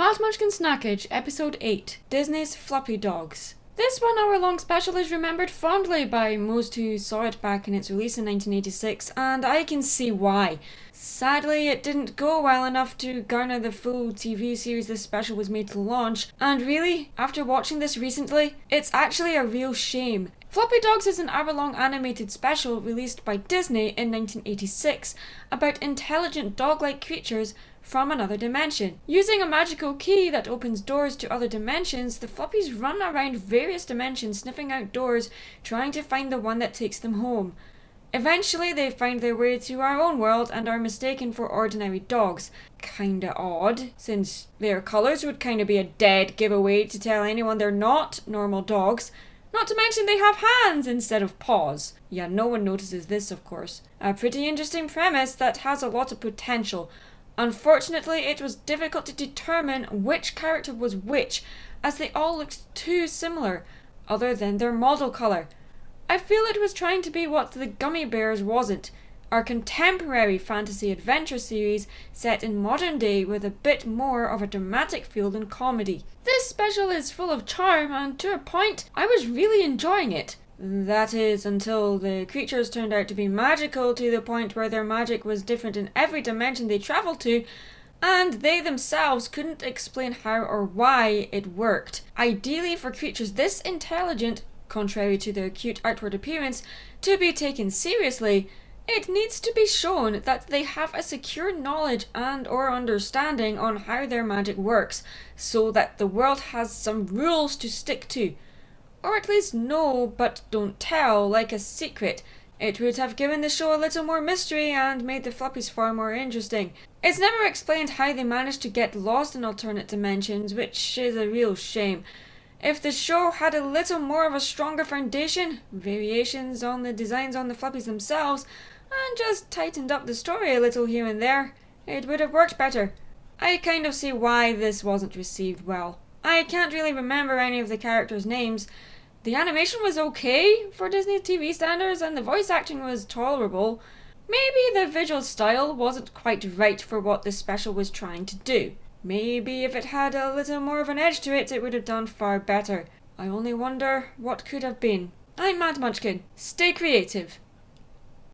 Mad Munchkin Snackage, Episode 8, Disney's Fluppy Dogs. This 1 hour long special is remembered fondly by most who saw it back in its release in 1986, and I can see why. Sadly, it didn't go well enough to garner the full TV series this special was made to launch, and really, after watching this recently, it's actually a real shame. Fluppy Dogs is an hour-long animated special released by Disney in 1986 about intelligent dog-like creatures from another dimension. Using a magical key that opens doors to other dimensions, the Fluppies run around various dimensions sniffing out doors, trying to find the one that takes them home. Eventually, they find their way to our own world and are mistaken for ordinary dogs. Kinda odd, since their colours would kinda be a dead giveaway to tell anyone they're not normal dogs. Not to mention they have hands instead of paws. Yeah, no one notices this, of course. A pretty interesting premise that has a lot of potential. Unfortunately, it was difficult to determine which character was which, as they all looked too similar, other than their model colour. I feel it was trying to be what the Gummy Bears wasn't, our contemporary fantasy adventure series set in modern day with a bit more of a dramatic feel than comedy. This special is full of charm, and to a point, I was really enjoying it. That is, until the creatures turned out to be magical to the point where their magic was different in every dimension they travelled to, and they themselves couldn't explain how or why it worked. Ideally, for creatures this intelligent, contrary to their cute outward appearance, to be taken seriously, it needs to be shown that they have a secure knowledge and or understanding on how their magic works, so that the world has some rules to stick to. Or at least know but don't tell, like a secret. It would have given the show a little more mystery and made the Fluppies far more interesting. It's never explained how they managed to get lost in alternate dimensions, which is a real shame. If the show had a little more of a stronger foundation, variations on the designs on the Fluppies themselves, and just tightened up the story a little here and there, it would have worked better. I kind of see why this wasn't received well. I can't really remember any of the characters' names. The animation was okay for Disney TV standards and the voice acting was tolerable. Maybe the visual style wasn't quite right for what this special was trying to do. Maybe if it had a little more of an edge to it, it would have done far better. I only wonder what could have been. I'm Mad Munchkin. Stay creative.